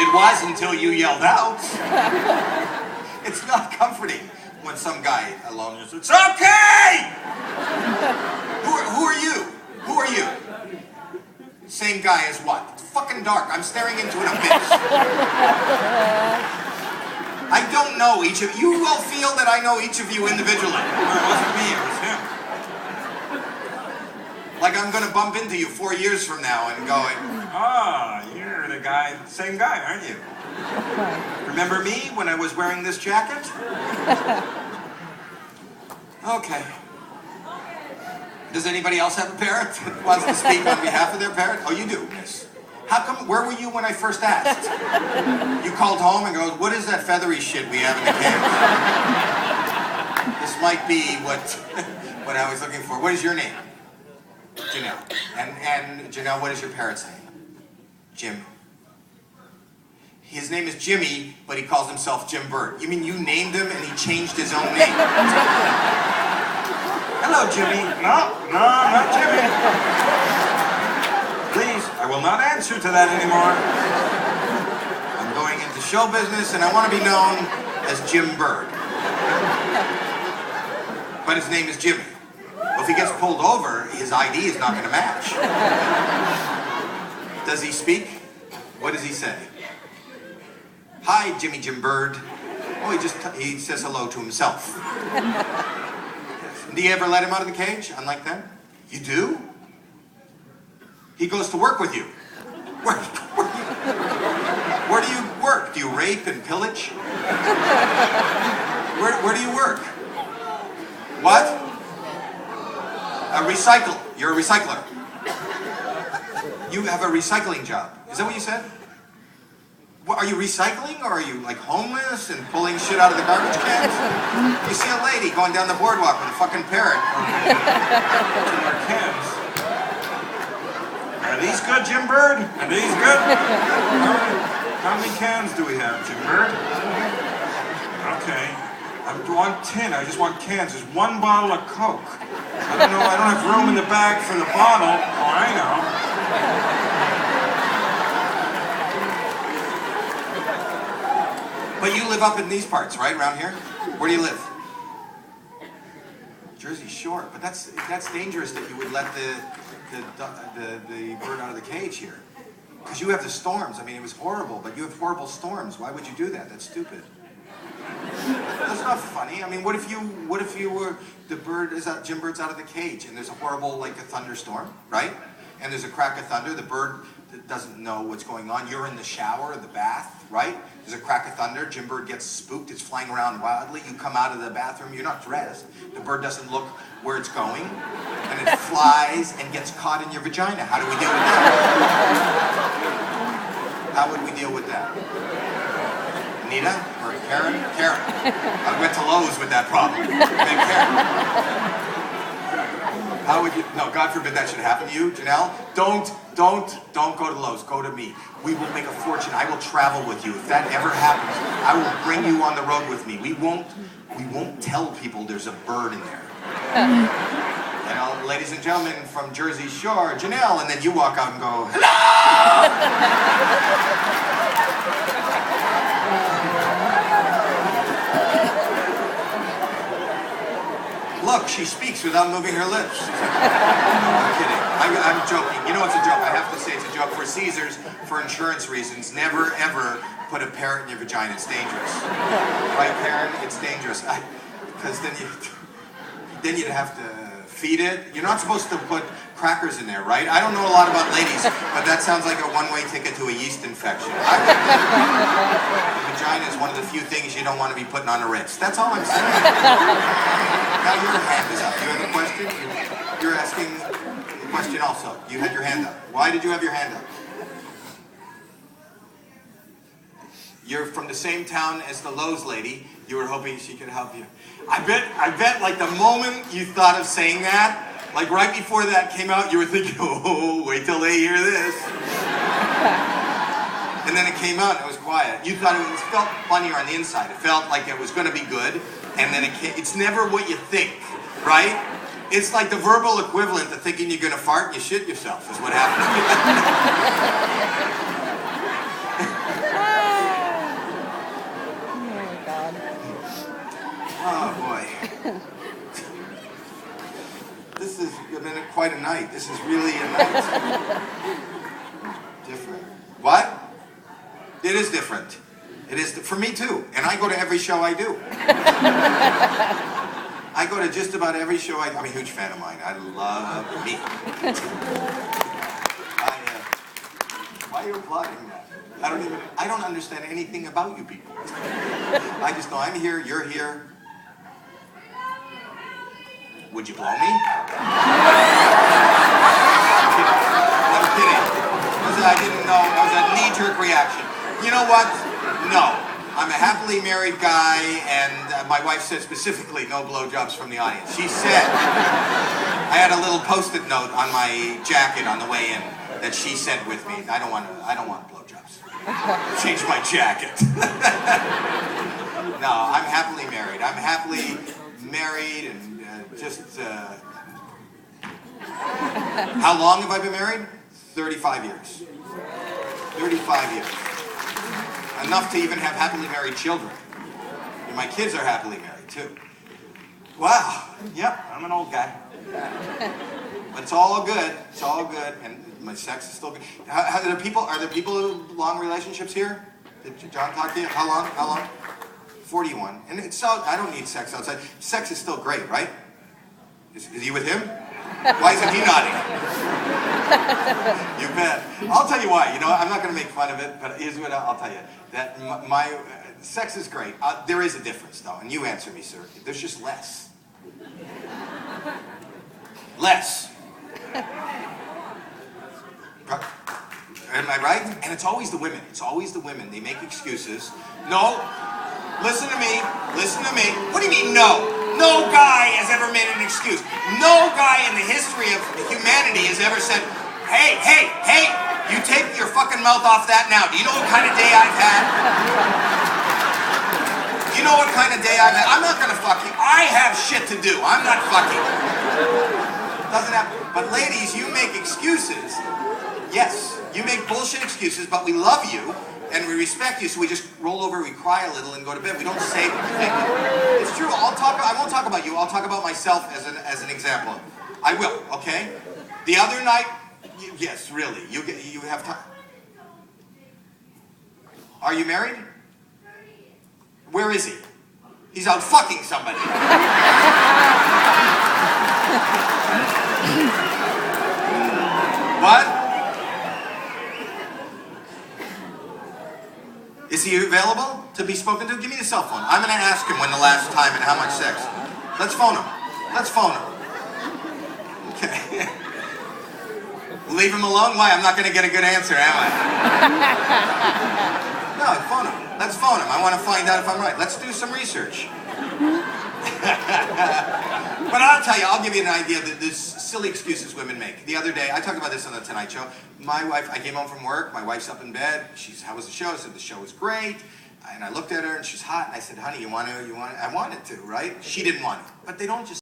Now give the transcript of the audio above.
It was until you yelled out. It's not comforting when some guy alone just, it's okay! Who are you? Who are you? Same guy as what? It's fucking dark. I'm staring into an abyss. I don't know each of you. You will feel that I know each of you individually. It wasn't me, it was him. Like I'm gonna bump into you 4 years from now and going, ah, you're the guy, same guy, aren't you? Remember me when I was wearing this jacket? Okay. Does anybody else have a parent that wants to speak on behalf of their parent? Oh, you do, miss. How come, where were you when I first asked? You called home and goes, what is that feathery shit we have in the cage? This might be what I was looking for. What is your name? Janelle. And Janelle, what is your parents' name? Jim. His name is Jimmy, but he calls himself Jim Bird. You mean you named him and he changed his own name? Hello, Jimmy. No, not Jimmy. Please, I will not answer to that anymore. I'm going into show business and I want to be known as Jim Bird. But his name is Jimmy. Well, if he gets pulled over, his ID is not going to match. Does he speak? What does he say? Hi, Jim Bird. Oh, he says hello to himself. Yes. Do you ever let him out of the cage, unlike them? You do? He goes to work with you. Where do you work? Do you rape and pillage? Where do you work? What? A recycle. You're a recycler. You have a recycling job. Is that what you said? What, are you recycling, or are you like homeless and pulling shit out of the garbage cans? You see a lady going down the boardwalk with a fucking parrot. Our cans. Are these good, Jim Bird? Are these good? How many cans do we have, Jim Bird? Okay. I want 10. I just want cans. There's one bottle of Coke. I don't know. I don't have room in the bag for the bottle. Oh, I know. But you live up in these parts, right? Around here? Where do you live? Jersey Shore. But that's dangerous that you would let the bird out of the cage here. Because you have the storms. I mean, it was horrible, but you have horrible storms. Why would you do that? That's stupid. That's not funny. I mean, what if you were, the bird is out, Jim Bird's out of the cage, and there's a horrible, like a thunderstorm, right? And there's a crack of thunder. The bird doesn't know what's going on. You're in the shower, the bath, right? There's a crack of thunder. Jim Bird gets spooked. It's flying around wildly. You come out of the bathroom. You're not dressed. The bird doesn't look where it's going, and it flies and gets caught in your vagina. How do we deal with that? How would we deal with that? Nita or Karen? Karen. I went to Lowe's with that problem. Then Karen. How would you? No, God forbid that should happen to you, Janelle. Don't go to Lowe's. Go to me. We will make a fortune. I will travel with you. If that ever happens, I will bring you on the road with me. We won't tell people there's a bird in there. And ladies and gentlemen from Jersey Shore, Janelle, and then you walk out and go, hello! Look, she speaks without moving her lips. No, I'm kidding. I'm joking. You know it's a joke. I have to say it's a joke. For Caesars, for insurance reasons, never, ever put a parrot in your vagina. It's dangerous. Right, Karen? It's dangerous. Because then you'd have to feed it. You're not supposed to put crackers in there, right? I don't know a lot about ladies, but that sounds like a one-way ticket to a yeast infection. The vagina is one of the few things you don't want to be putting on a Ritz. That's all I'm saying. Now your hand is up. You have a question? You're asking a question also. You had your hand up. Why did you have your hand up? You're from the same town as the Lowe's lady. You were hoping she could help you. I bet like the moment you thought of saying that, like right before that came out, you were thinking, oh, wait till they hear this. And then it came out and it was quiet. You thought it felt funnier on the inside. It felt like it was going to be good. And then it's never what you think, right? It's like the verbal equivalent to thinking you're going to fart and you shit yourself is what happens. Different. What? It is different. It is for me too, and I go to every show I do. I go to just about every show I'm a huge fan of mine. I love me. Why are you applauding that? I don't understand anything about you people. I just know I'm here, you're here. Would you blow me? I'm kidding. I didn't know. That was a knee-jerk reaction. You know what? No. I'm a happily married guy, and my wife said specifically no blowjobs from the audience. She said, I had a little post-it note on my jacket on the way in that she sent with me. I don't want blowjobs. Change my jacket. No, I'm happily married. I'm happily married and how long have I been married? 35 years. 35 years. Enough to even have happily married children. And my kids are happily married too. Wow. Yep, I'm an old guy. But it's all good. It's all good. And my sex is still good. Are there people long relationships here? Did John talk to you? How long? 41. And it's so I don't need sex outside. Sex is still great, right? Is he with him? Why isn't he nodding? You bet. I'll tell you why. You know, I'm not going to make fun of it, but here's what I'll tell you. That my sex is great. There is a difference, though, and you answer me, sir. There's just less. Less. Am I right? And it's always the women. It's always the women. They make excuses. No. Listen to me. Listen to me. What do you mean, no? No guy has ever made an excuse. No guy in the history of humanity has ever said, hey, you take your fucking mouth off that now. Do you know what kind of day I've had? Do you know what kind of day I've had? I'm not gonna fuck you. I have shit to do. I'm not fucking. Doesn't happen. But ladies, you make excuses. Yes, you make bullshit excuses, but we love you. And we respect you, so we just roll over, we cry a little, and go to bed. We don't say anything. It's true. I won't talk about you. I'll talk about myself as an example. I will. Okay. The other night, yes, really. You have time. Are you married? Where is he? He's out fucking somebody. What? Is he available to be spoken to? Give me the cell phone. I'm going to ask him when the last time and how much sex. Let's phone him. Let's phone him. Okay. Leave him alone? Why? I'm not going to get a good answer, am I? No, phone him. Let's phone him. I want to find out if I'm right. Let's do some research. But I'll tell you, I'll give you an idea of the silly excuses women make. The other day, I talked about this on the Tonight Show. My wife, I came home from work, my wife's up in bed. How was the show? I said, the show was great. And I looked at her and she's hot. And I said, honey, you want to? I wanted to, right? She didn't want it. But they don't just